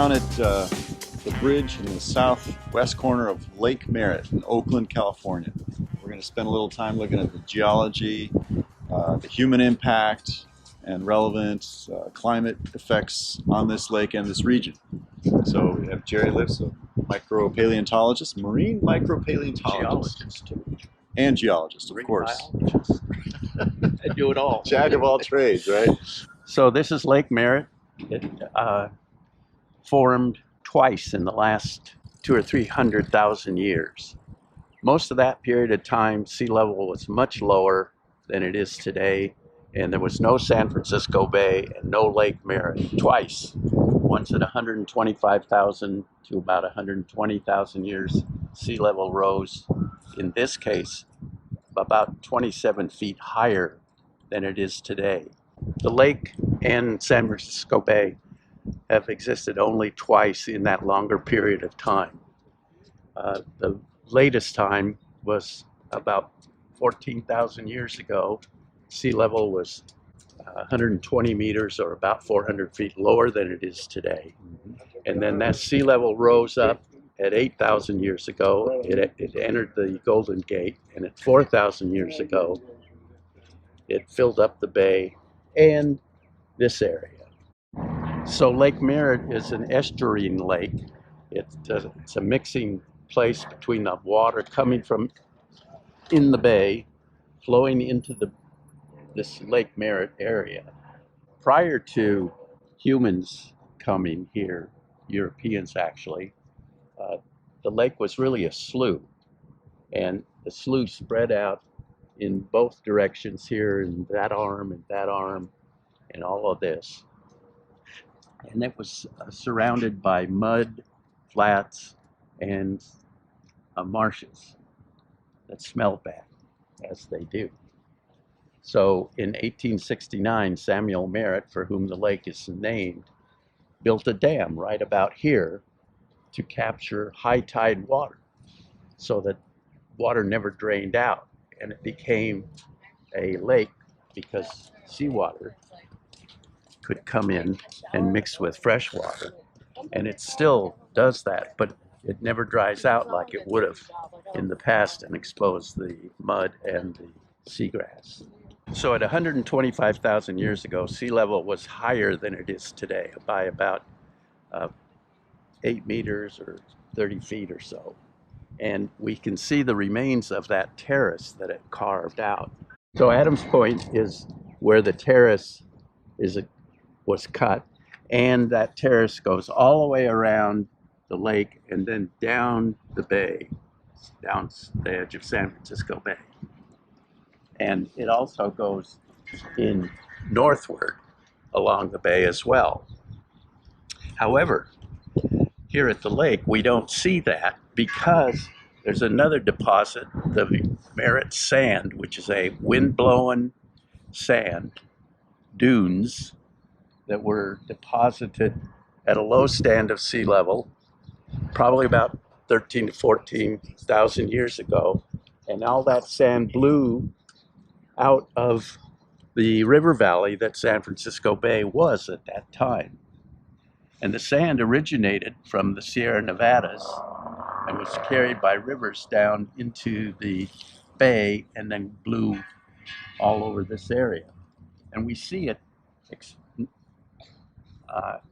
down at the bridge in the southwest corner of Lake Merritt in Oakland, California. We're going to spend a little time looking at the geology, the human impact, and relevant climate effects on this lake and this region. So we have Jere lives, a micropaleontologist, marine micropaleontologist, and geologist, of course. I do it all. Jack of all trades, right? So this is Lake Merritt. It formed twice in the last 200,000 or 300,000 years. Most of that period of time, sea level was much lower than it is today, and there was no San Francisco Bay and no Lake Merritt. Twice, once at 125,000 to about 120,000 years, sea level rose, in this case, about 27 feet higher than it is today. The lake and San Francisco Bay have existed only twice in that longer period of time. The latest time was about 14,000 years ago. Sea level was 120 meters, or about 400 feet lower than it is today. And then that sea level rose up at 8,000 years ago. It entered the Golden Gate, and at 4,000 years ago, it filled up the bay and this area. So Lake Merritt is an estuarine lake. It's a mixing place between the water coming from in the bay, flowing into this Lake Merritt area. Prior to humans coming here, Europeans actually, the lake was really a slough, and the slough spread out in both directions here, in that arm and all of this. And it was surrounded by mud, flats, and marshes that smell bad, as they do. So in 1869, Samuel Merritt, for whom the lake is named, built a dam right about here to capture high tide water so that water never drained out, and it became a lake because seawater could come in and mix with fresh water, and it still does that, but it never dries out like it would have in the past and expose the mud and the seagrass. So at 125,000 years ago, sea level was higher than it is today by about 8 meters or 30 feet or so. And we can see the remains of that terrace that it carved out. So Adams Point is where the terrace was cut, and that terrace goes all the way around the lake and then down the bay, down the edge of San Francisco Bay. And it also goes in northward along the bay as well. However, here at the lake, we don't see that because there's another deposit, the Merritt sand, which is a wind-blown sand dunes that were deposited at a low stand of sea level, probably about 13 to 14,000 years ago. And all that sand blew out of the river valley that San Francisco Bay was at that time. And the sand originated from the Sierra Nevadas and was carried by rivers down into the bay and then blew all over this area. And we see it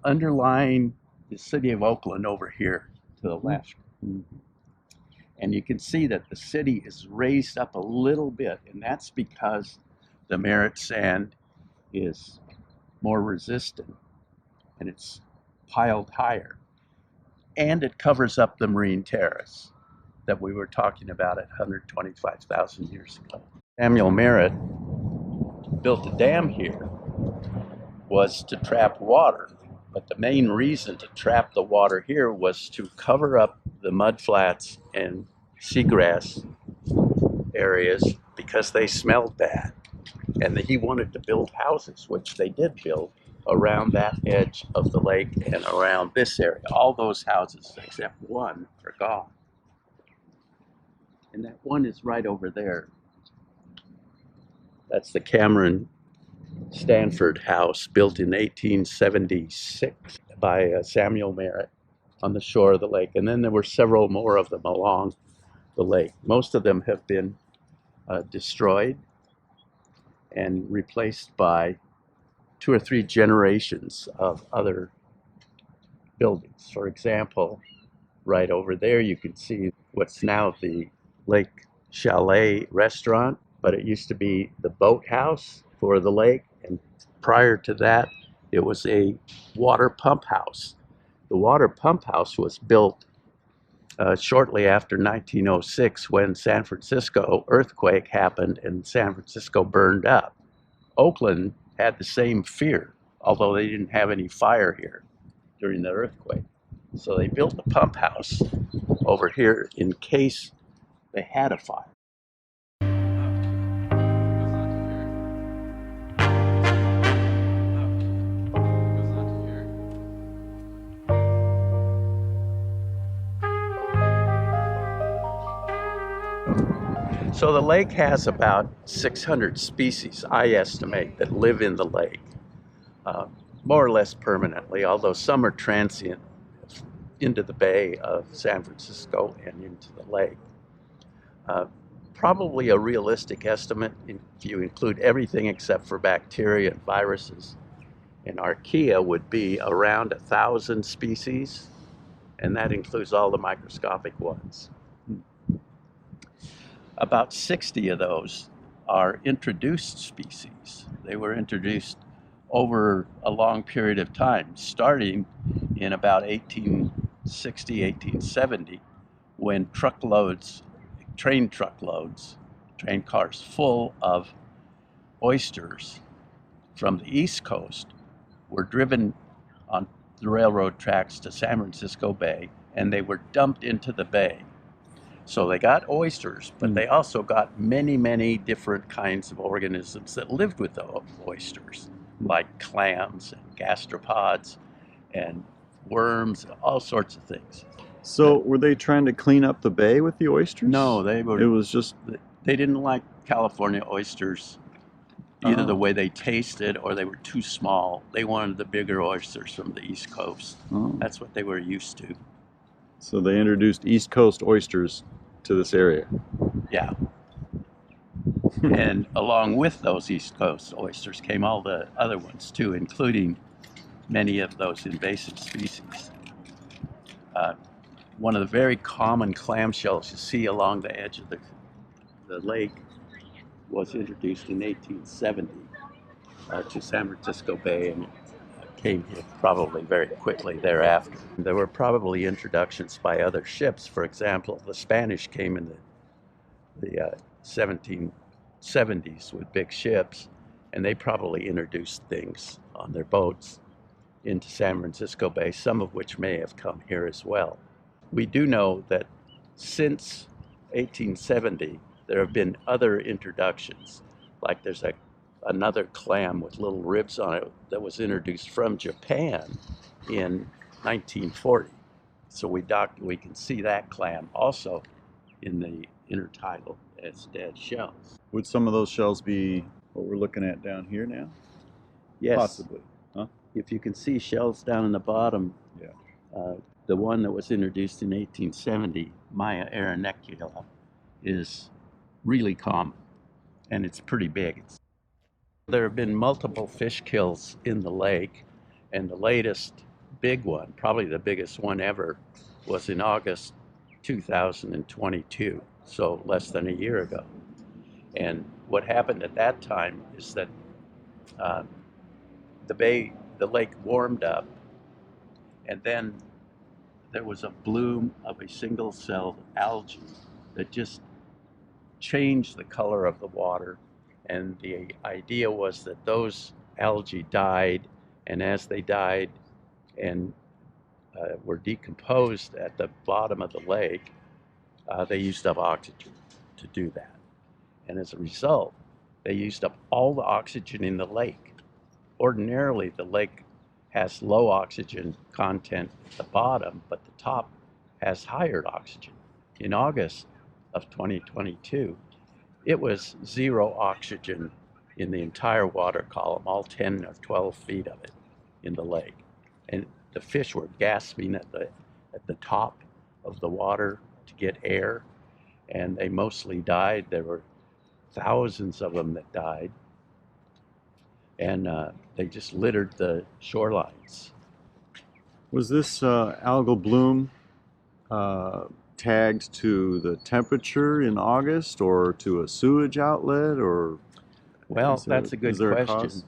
underlying the city of Oakland over here to the left. And you can see that the city is raised up a little bit, and that's because the Merritt sand is more resistant and it's piled higher. And it covers up the marine terrace that we were talking about at 125,000 years ago. Samuel Merritt built a dam here was to trap water, but the main reason to trap the water here was to cover up the mud flats and seagrass areas because they smelled bad. And he wanted to build houses, which they did build, around that edge of the lake and around this area. All those houses except one are gone. And that one is right over there. That's the Cameron Stanford house, built in 1876. by Samuel Merritt on the shore of the lake. And then there were several more of them along the lake. Most of them have been destroyed and replaced by 2 or 3 generations of other buildings. For example, right over there you can see what's now the Lake Chalet restaurant, but it used to be the boathouse for the lake, and prior to that it was a water pump house. The water pump house was built shortly after 1906, when San Francisco earthquake happened and San Francisco burned up. Oakland had the same fear, although they didn't have any fire here during the earthquake. So they built a pump house over here in case they had a fire. So the lake has about 600 species, I estimate, that live in the lake, more or less permanently, although some are transient into the Bay of San Francisco and into the lake. Probably a realistic estimate, if you include everything except for bacteria and viruses, in Arcadia would be around 1,000 species, and that includes all the microscopic ones. About 60 of those are introduced species. They were introduced over a long period of time, starting in about 1860, 1870, when train cars full of oysters from the East Coast were driven on the railroad tracks to San Francisco Bay, and they were dumped into the bay. So they got oysters, but they also got many, many different kinds of organisms that lived with the oysters, like clams and gastropods and worms, all sorts of things. So were they trying to clean up the bay with the oysters? No, It was just they didn't like California oysters, either the way they tasted or they were too small. They wanted the bigger oysters from the East Coast. That's what they were used to. So they introduced East Coast oysters to this area. Yeah. And along with those East Coast oysters came all the other ones too, including many of those invasive species. One of the very common clamshells you see along the edge of the lake was introduced in 1870 to San Francisco Bay, and came here probably very quickly thereafter. There were probably introductions by other ships. For example, the Spanish came in the 1770s with big ships, and they probably introduced things on their boats into San Francisco Bay, some of which may have come here as well. We do know that since 1870, there have been other introductions, like there's another clam with little ribs on it that was introduced from Japan in 1940. So we can see that clam also in the intertidal as dead shells. Would some of those shells be what we're looking at down here now? Yes. Possibly. Huh? If you can see shells down in the bottom, the one that was introduced in 1870, Maya aeronecula, is really common, and it's pretty big. There have been multiple fish kills in the lake, and the latest big one, probably the biggest one ever, was in August 2022, so less than a year ago. And what happened at that time is that the lake warmed up, and then there was a bloom of a single-celled algae that just changed the color of the water. And the idea was that those algae died, and as they died and were decomposed at the bottom of the lake, they used up oxygen to do that. And as a result, they used up all the oxygen in the lake. Ordinarily, the lake has low oxygen content at the bottom, but the top has higher oxygen. In August of 2022, it was 0 oxygen in the entire water column, all 10 or 12 feet of it in the lake. And the fish were gasping at the top of the water to get air, and they mostly died. There were thousands of them that died, and they just littered the shorelines. Was this algal bloom tagged to the temperature in August, or to a sewage outlet, or? Well, that's a good question. Cause?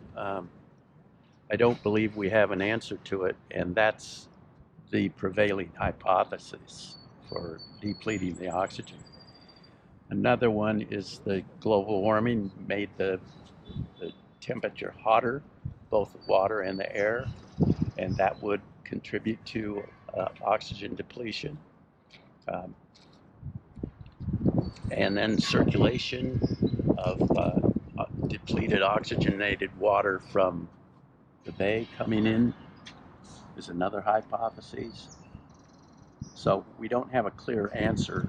I don't believe we have an answer to it, and that's the prevailing hypothesis for depleting the oxygen. Another one is the global warming made the temperature hotter, both the water and the air, and that would contribute to oxygen depletion. And then circulation of depleted oxygenated water from the bay coming in is another hypothesis. So we don't have a clear answer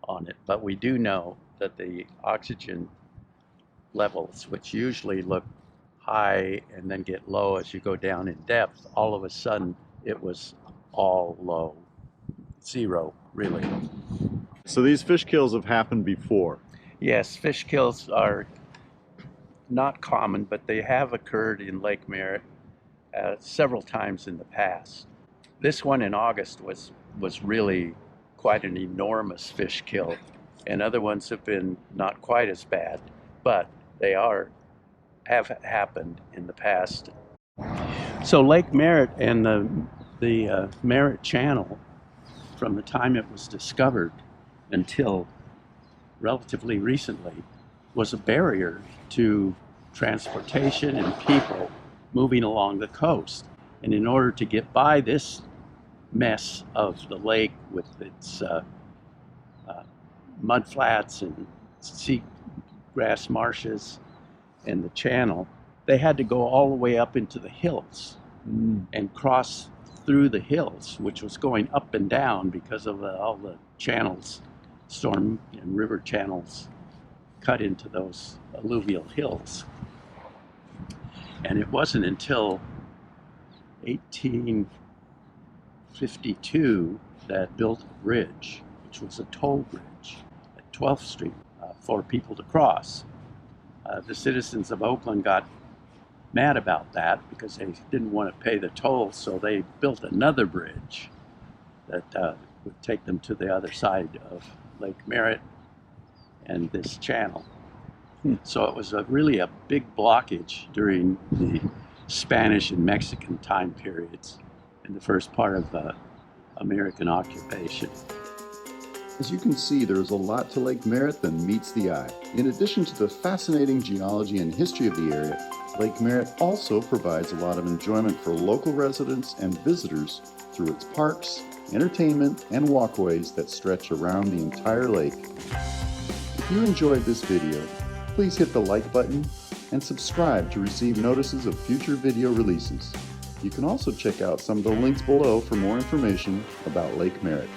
on it, but we do know that the oxygen levels, which usually look high and then get low as you go down in depth, all of a sudden it was all low. Zero, really. So these fish kills have happened before? Yes, fish kills are not common, but they have occurred in Lake Merritt several times in the past. This one in August was really quite an enormous fish kill, and other ones have been not quite as bad, but they have happened in the past. So Lake Merritt and the Merritt Channel, from the time it was discovered until relatively recently, was a barrier to transportation and people moving along the coast. And in order to get by this mess of the lake with its mud flats and seagrass marshes and the channel, they had to go all the way up into the hills and cross through the hills, which was going up and down because of all the channels, storm and river channels cut into those alluvial hills. And it wasn't until 1852 that built a bridge, which was a toll bridge at 12th Street for people to cross. The citizens of Oakland got mad about that because they didn't want to pay the toll, so they built another bridge that would take them to the other side of Lake Merritt and this channel. So it was really a big blockage during the Spanish and Mexican time periods in the first part of American occupation. As you can see, there's a lot to Lake Merritt that meets the eye. In addition to the fascinating geology and history of the area, Lake Merritt also provides a lot of enjoyment for local residents and visitors through its parks, entertainment, and walkways that stretch around the entire lake. If you enjoyed this video, please hit the like button and subscribe to receive notices of future video releases. You can also check out some of the links below for more information about Lake Merritt.